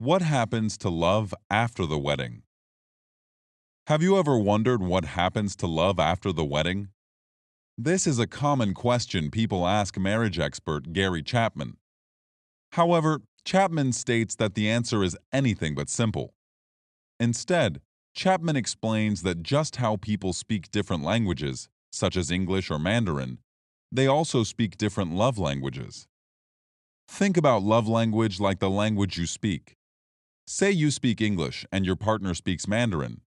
What happens to love after the wedding? Have you ever wondered what happens to love after the wedding? This is a common question people ask marriage expert Gary Chapman. However, Chapman states that the answer is anything but simple. Instead, Chapman explains that just how people speak different languages, such as English or Mandarin, they also speak different love languages. Think about love language like the language you speak. Say you speak English and your partner speaks Mandarin.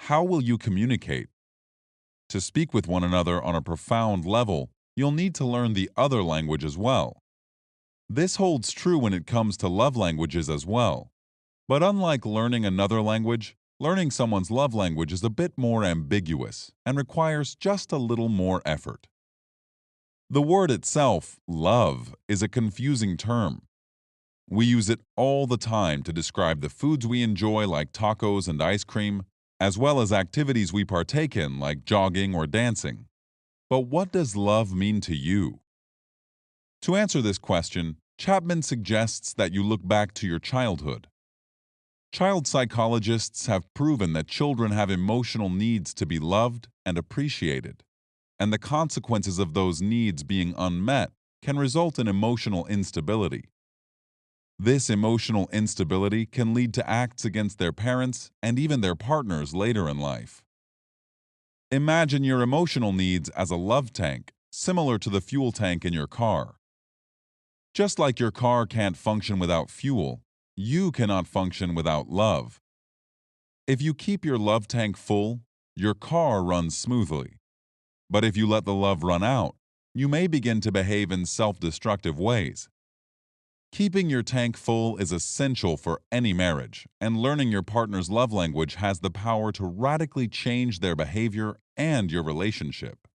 How will you communicate? To speak with one another on a profound level, you'll need to learn the other language as well. This holds true when it comes to love languages as well. But unlike learning another language, learning someone's love language is a bit more ambiguous and requires just a little more effort. The word itself, love, is a confusing term. We use it all the time to describe the foods we enjoy, like tacos and ice cream, as well as activities we partake in, like jogging or dancing. But what does love mean to you? To answer this question, Chapman suggests that you look back to your childhood. Child psychologists have proven that children have emotional needs to be loved and appreciated, and the consequences of those needs being unmet can result in emotional instability. This emotional instability can lead to acts against their parents and even their partners later in life. Imagine your emotional needs as a love tank, similar to the fuel tank in your car. Just like your car can't function without fuel, you cannot function without love. If you keep your love tank full, your car runs smoothly. But if you let the love run out, you may begin to behave in self-destructive ways. Keeping your tank full is essential for any marriage, and learning your partner's love language has the power to radically change their behavior and your relationship.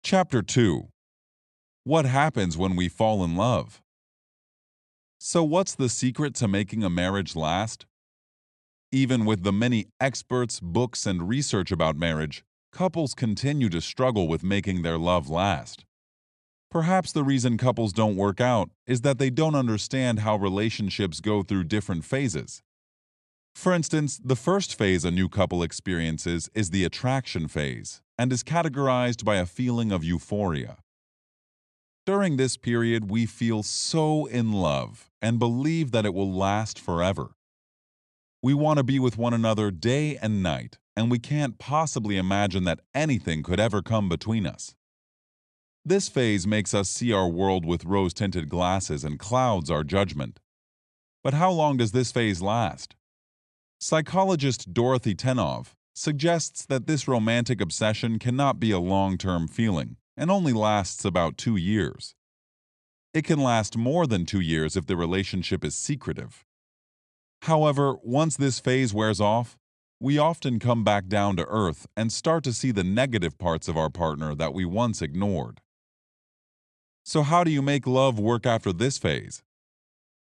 Chapter 2. What happens when we fall in love? So, what's the secret to making a marriage last? Even with the many experts, books, and research about marriage, couples continue to struggle with making their love last. Perhaps the reason couples don't work out is that they don't understand how relationships go through different phases. For instance, the first phase a new couple experiences is the attraction phase and is categorized by a feeling of euphoria. During this period, we feel so in love and believe that it will last forever. We want to be with one another day and night, and we can't possibly imagine that anything could ever come between us. This phase makes us see our world with rose-tinted glasses and clouds our judgment. But how long does this phase last? Psychologist Dorothy Tenov suggests that this romantic obsession cannot be a long-term feeling and only lasts about 2 years. It can last more than 2 years if the relationship is secretive. However, once this phase wears off, we often come back down to earth and start to see the negative parts of our partner that we once ignored. So how do you make love work after this phase?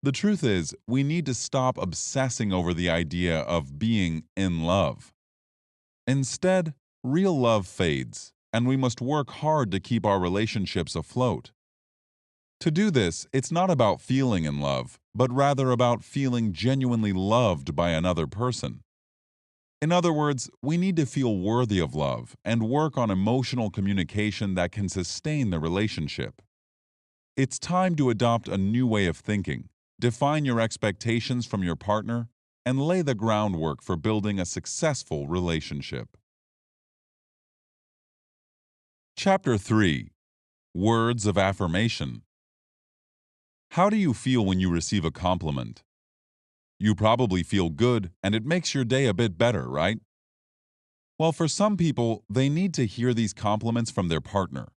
The truth is, we need to stop obsessing over the idea of being in love. Instead, real love fades, and we must work hard to keep our relationships afloat. To do this, it's not about feeling in love, but rather about feeling genuinely loved by another person. In other words, we need to feel worthy of love and work on emotional communication that can sustain the relationship. It's time to adopt a new way of thinking, define your expectations from your partner, and lay the groundwork for building a successful relationship. Chapter 3. Words of Affirmation. How do you feel when you receive a compliment? You probably feel good, and it makes your day a bit better, right? Well, for some people, they need to hear these compliments from their partner.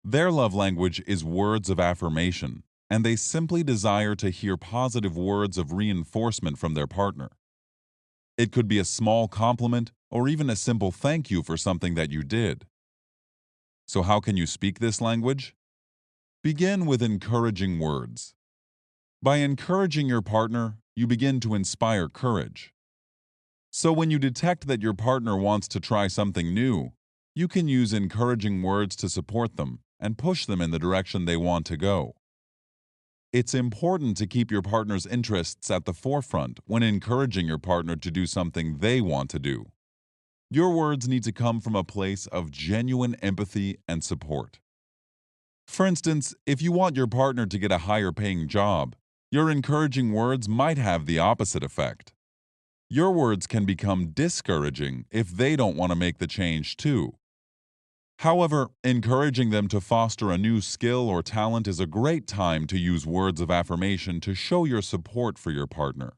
Their love language is words of affirmation, and they simply desire to hear positive words of reinforcement from their partner. It could be a small compliment or even a simple thank you for something that you did. So how can you speak this language? Begin with encouraging words. By encouraging your partner, you begin to inspire courage. So when you detect that your partner wants to try something new, you can use encouraging words to support them and push them in the direction they want to go. It's important to keep your partner's interests at the forefront when encouraging your partner to do something they want to do. Your words need to come from a place of genuine empathy and support. For instance, if you want your partner to get a higher paying job, your encouraging words might have the opposite effect. Your words can become discouraging if they don't want to make the change too. However, encouraging them to foster a new skill or talent is a great time to use words of affirmation to show your support for your partner.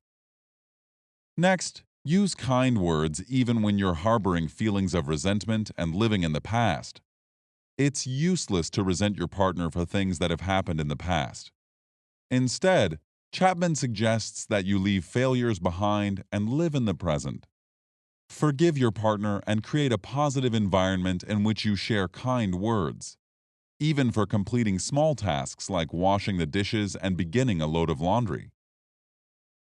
Next, use kind words even when you're harboring feelings of resentment and living in the past. It's useless to resent your partner for things that have happened in the past. Instead, Chapman suggests that you leave failures behind and live in the present. Forgive your partner and create a positive environment in which you share kind words, even for completing small tasks like washing the dishes and beginning a load of laundry.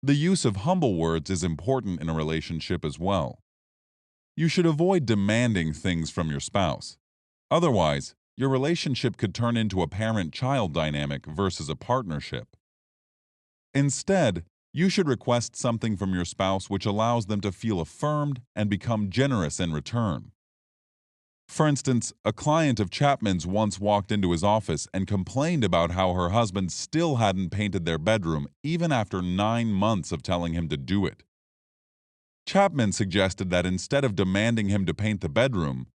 The use of humble words is important in a relationship as well. You should avoid demanding things from your spouse. Otherwise, your relationship could turn into a parent-child dynamic versus a partnership. Instead, you should request something from your spouse which allows them to feel affirmed and become generous in return. For instance, a client of Chapman's once walked into his office and complained about how her husband still hadn't painted their bedroom even after 9 months of telling him to do it. Chapman suggested that instead of demanding him to paint the bedroom,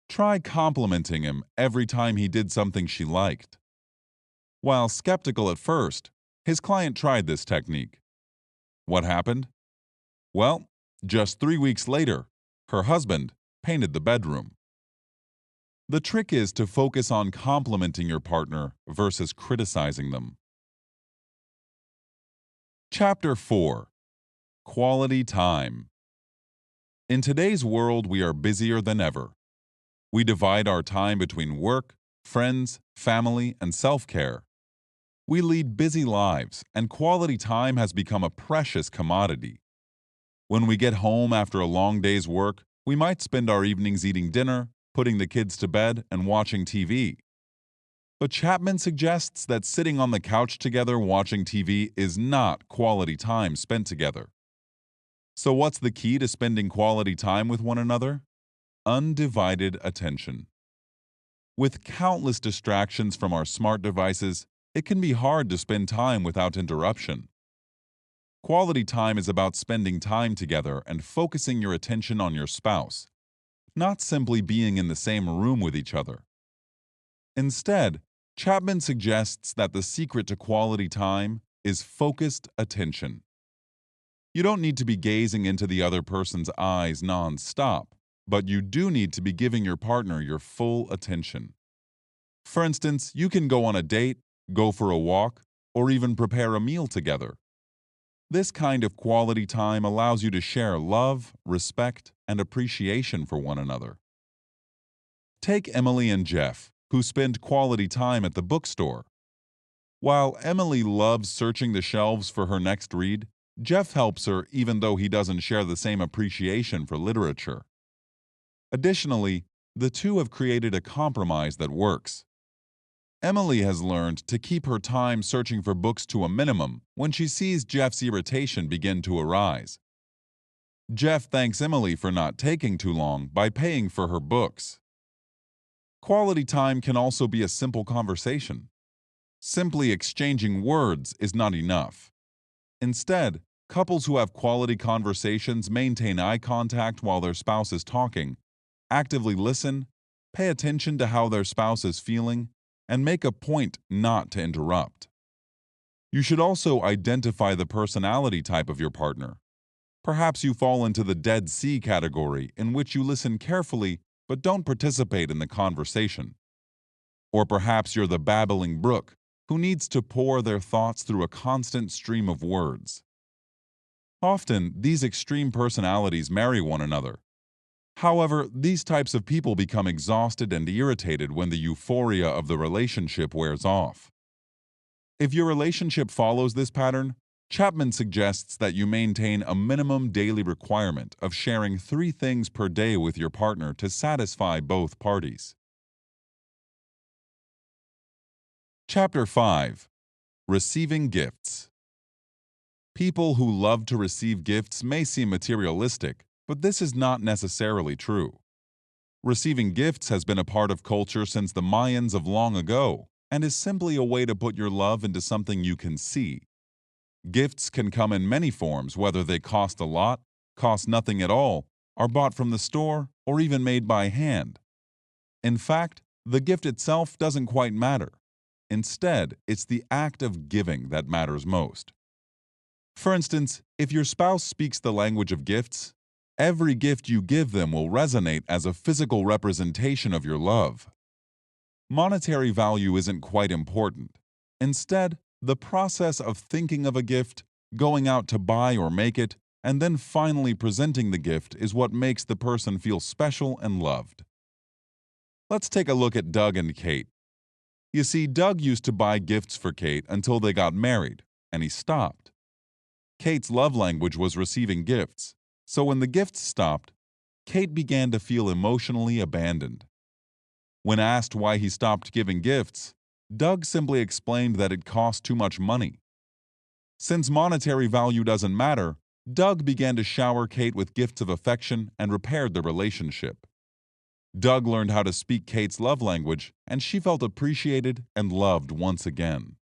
try complimenting him every time he did something she liked. While skeptical at first, his client tried this technique. What happened? Well, just 3 weeks later, her husband painted the bedroom. The trick is to focus on complimenting your partner versus criticizing them. Chapter 4: Quality Time. In today's world, we are busier than ever. We divide our time between work, friends, family, and self-care. We lead busy lives, and quality time has become a precious commodity. When we get home after a long day's work, we might spend our evenings eating dinner, putting the kids to bed, and watching TV. But Chapman suggests that sitting on the couch together watching TV is not quality time spent together. So what's the key to spending quality time with one another? Undivided attention. With countless distractions from our smart devices, it can be hard to spend time without interruption. Quality time is about spending time together and focusing your attention on your spouse, not simply being in the same room with each other. Instead, Chapman suggests that the secret to quality time is focused attention. You don't need to be gazing into the other person's eyes non-stop, but you do need to be giving your partner your full attention. For instance, you can go on a date, go for a walk, or even prepare a meal together. This kind of quality time allows you to share love, respect, and appreciation for one another. Take Emily and Jeff, who spend quality time at the bookstore. While Emily loves searching the shelves for her next read, Jeff helps her even though he doesn't share the same appreciation for literature. Additionally, the two have created a compromise that works. Emily has learned to keep her time searching for books to a minimum when she sees Jeff's irritation begin to arise. Jeff thanks Emily for not taking too long by paying for her books. Quality time can also be a simple conversation. Simply exchanging words is not enough. Instead, couples who have quality conversations maintain eye contact while their spouse is talking, actively listen, pay attention to how their spouse is feeling, and make a point not to interrupt. You should also identify the personality type of your partner. Perhaps you fall into the Dead Sea category, in which you listen carefully but don't participate in the conversation. Or perhaps you're the babbling brook, who needs to pour their thoughts through a constant stream of words. Often, these extreme personalities marry one another. However, these types of people become exhausted and irritated when the euphoria of the relationship wears off. If your relationship follows this pattern, Chapman suggests that you maintain a minimum daily requirement of sharing 3 things per day with your partner to satisfy both parties. Chapter 5: Receiving gifts. People who love to receive gifts may seem materialistic, but this is not necessarily true. Receiving gifts has been a part of culture since the Mayans of long ago and is simply a way to put your love into something you can see. Gifts can come in many forms, whether they cost a lot, cost nothing at all, are bought from the store, or even made by hand. In fact, the gift itself doesn't quite matter. Instead, it's the act of giving that matters most. For instance, if your spouse speaks the language of gifts, every gift you give them will resonate as a physical representation of your love. Monetary value isn't quite important. Instead, the process of thinking of a gift, going out to buy or make it, and then finally presenting the gift is what makes the person feel special and loved. Let's take a look at Doug and Kate. You see, Doug used to buy gifts for Kate until they got married, and he stopped. Kate's love language was receiving gifts, so when the gifts stopped, Kate began to feel emotionally abandoned. When asked why he stopped giving gifts, Doug simply explained that it cost too much money. Since monetary value doesn't matter, Doug began to shower Kate with gifts of affection and repaired the relationship. Doug learned how to speak Kate's love language, and she felt appreciated and loved once again.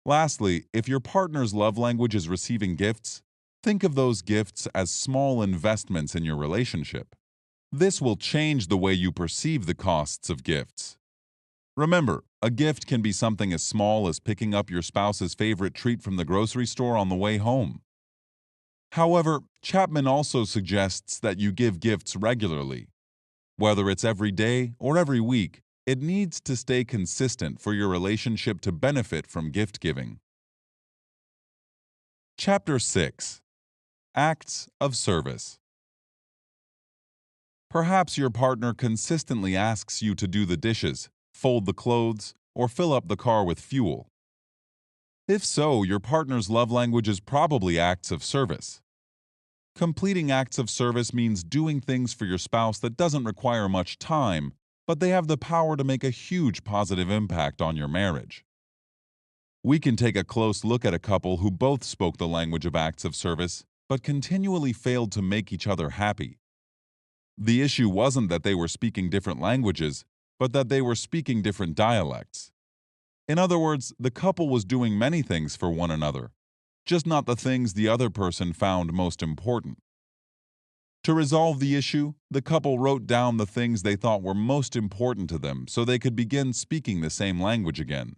Lastly, if your partner's love language is receiving gifts, think of those gifts as small investments in your relationship. This will change the way you perceive the costs of gifts. Remember, a gift can be something as small as picking up your spouse's favorite treat from the grocery store on the way home. However, Chapman also suggests that you give gifts regularly. Whether it's every day or every week, it needs to stay consistent for your relationship to benefit from gift giving. Chapter 6. Acts of Service. Perhaps your partner consistently asks you to do the dishes, fold the clothes, or fill up the car with fuel. If so, your partner's love language is probably acts of service. Completing acts of service means doing things for your spouse that doesn't require much time, but they have the power to make a huge positive impact on your marriage. We can take a close look at a couple who both spoke the language of acts of service, but continually failed to make each other happy. The issue wasn't that they were speaking different languages, but that they were speaking different dialects. In other words, the couple was doing many things for one another, just not the things the other person found most important. To resolve the issue, the couple wrote down the things they thought were most important to them so they could begin speaking the same language again.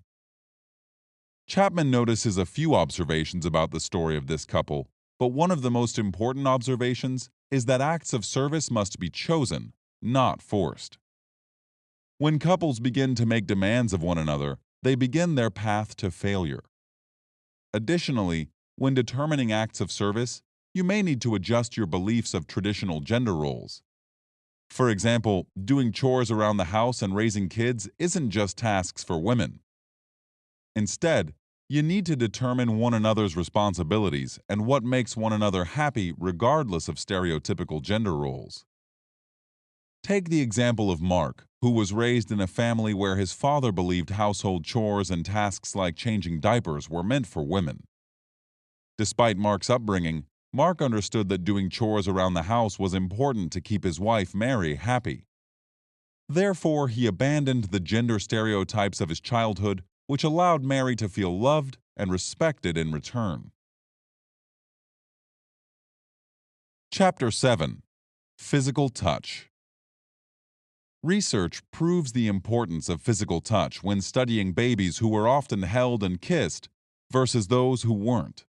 Chapman notices a few observations about the story of this couple, but one of the most important observations is that acts of service must be chosen, not forced. When couples begin to make demands of one another, they begin their path to failure. Additionally, when determining acts of service, you may need to adjust your beliefs of traditional gender roles. For example, doing chores around the house and raising kids isn't just tasks for women. Instead, you need to determine one another's responsibilities and what makes one another happy regardless of stereotypical gender roles. Take the example of Mark, who was raised in a family where his father believed household chores and tasks like changing diapers were meant for women. Despite Mark's upbringing, Mark understood that doing chores around the house was important to keep his wife, Mary, happy. Therefore, he abandoned the gender stereotypes of his childhood, which allowed Mary to feel loved and respected in return. Chapter 7. Physical Touch. Research proves the importance of physical touch when studying babies who were often held and kissed versus those who weren't.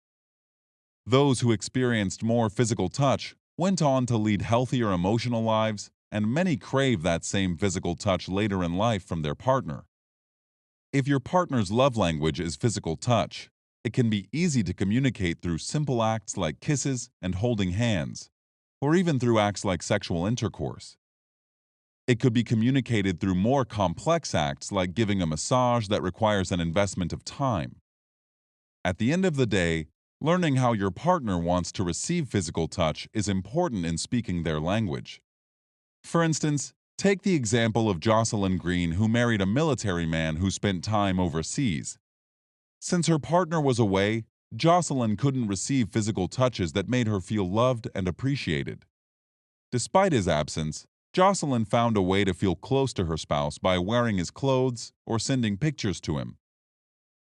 Those who experienced more physical touch went on to lead healthier emotional lives, and many crave that same physical touch later in life from their partner. If your partner's love language is physical touch, it can be easy to communicate through simple acts like kisses and holding hands, or even through acts like sexual intercourse. It could be communicated through more complex acts like giving a massage that requires an investment of time. At the end of the day, learning how your partner wants to receive physical touch is important in speaking their language. For instance, take the example of Jocelyn Green, who married a military man who spent time overseas. Since her partner was away, Jocelyn couldn't receive physical touches that made her feel loved and appreciated. Despite his absence, Jocelyn found a way to feel close to her spouse by wearing his clothes or sending pictures to him.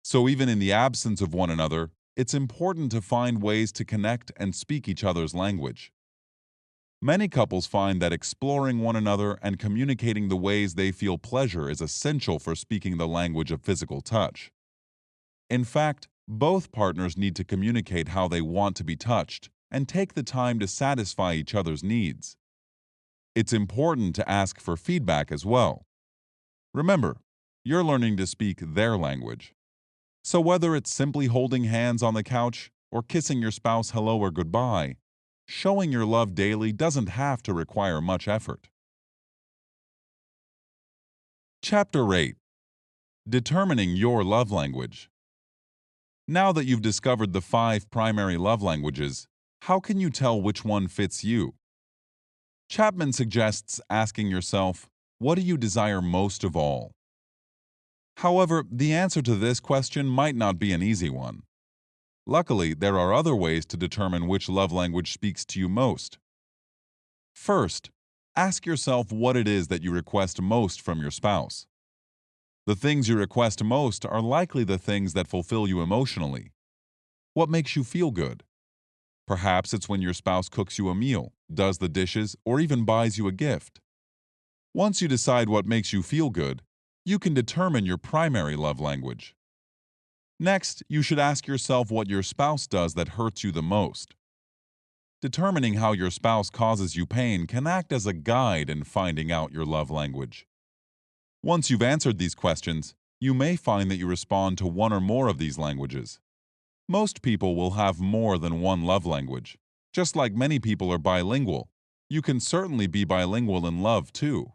So even in the absence of one another, it's important to find ways to connect and speak each other's language. Many couples find that exploring one another and communicating the ways they feel pleasure is essential for speaking the language of physical touch. In fact, both partners need to communicate how they want to be touched and take the time to satisfy each other's needs. It's important to ask for feedback as well. Remember, you're learning to speak their language. So whether it's simply holding hands on the couch or kissing your spouse hello or goodbye, showing your love daily doesn't have to require much effort. Chapter 8. Determining your love language. Now that you've discovered the 5 primary love languages, how can you tell which one fits you? Chapman suggests asking yourself, what do you desire most of all? However, the answer to this question might not be an easy one. Luckily, there are other ways to determine which love language speaks to you most. First, ask yourself what it is that you request most from your spouse. The things you request most are likely the things that fulfill you emotionally. What makes you feel good? Perhaps it's when your spouse cooks you a meal, does the dishes, or even buys you a gift. Once you decide what makes you feel good, you can determine your primary love language. Next, you should ask yourself what your spouse does that hurts you the most. Determining how your spouse causes you pain can act as a guide in finding out your love language. Once you've answered these questions, you may find that you respond to one or more of these languages. Most people will have more than one love language. Just like many people are bilingual, you can certainly be bilingual in love too.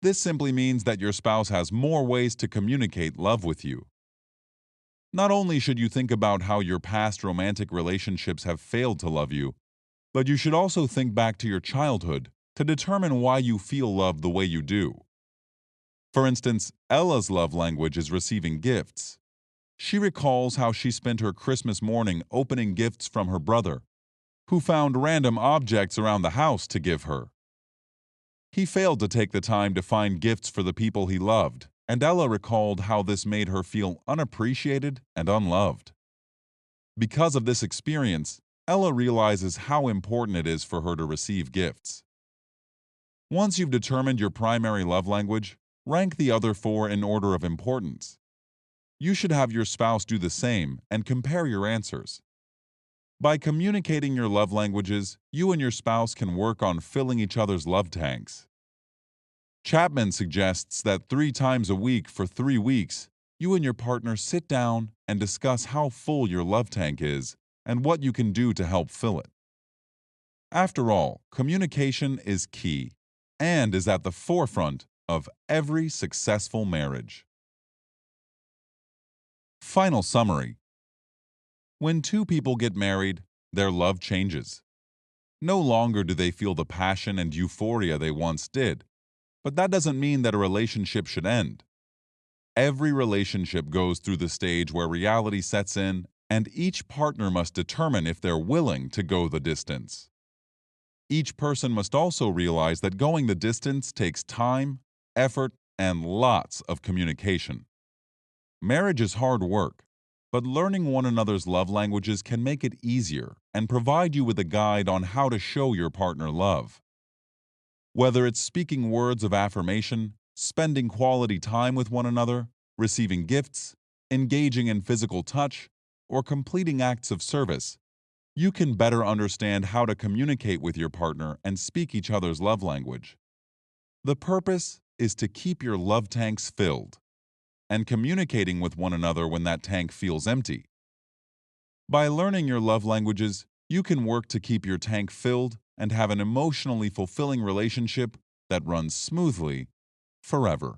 This simply means that your spouse has more ways to communicate love with you. Not only should you think about how your past romantic relationships have failed to love you, but you should also think back to your childhood to determine why you feel loved the way you do. For instance, Ella's love language is receiving gifts. She recalls how she spent her Christmas morning opening gifts from her brother, who found random objects around the house to give her. He failed to take the time to find gifts for the people he loved, and Ella recalled how this made her feel unappreciated and unloved. Because of this experience, Ella realizes how important it is for her to receive gifts. Once you've determined your primary love language, rank the other 4 in order of importance. You should have your spouse do the same and compare your answers. By communicating your love languages, you and your spouse can work on filling each other's love tanks. Chapman suggests that 3 times a week for 3 weeks, you and your partner sit down and discuss how full your love tank is and what you can do to help fill it. After all, communication is key and is at the forefront of every successful marriage. Final summary. When 2 people get married, their love changes. No longer do they feel the passion and euphoria they once did, but that doesn't mean that a relationship should end. Every relationship goes through the stage where reality sets in, and each partner must determine if they're willing to go the distance. Each person must also realize that going the distance takes time, effort, and lots of communication. Marriage is hard work, but learning one another's love languages can make it easier and provide you with a guide on how to show your partner love. Whether it's speaking words of affirmation, spending quality time with one another, receiving gifts, engaging in physical touch, or completing acts of service, you can better understand how to communicate with your partner and speak each other's love language. The purpose is to keep your love tanks filled and communicating with one another when that tank feels empty. By learning your love languages, you can work to keep your tank filled and have an emotionally fulfilling relationship that runs smoothly forever.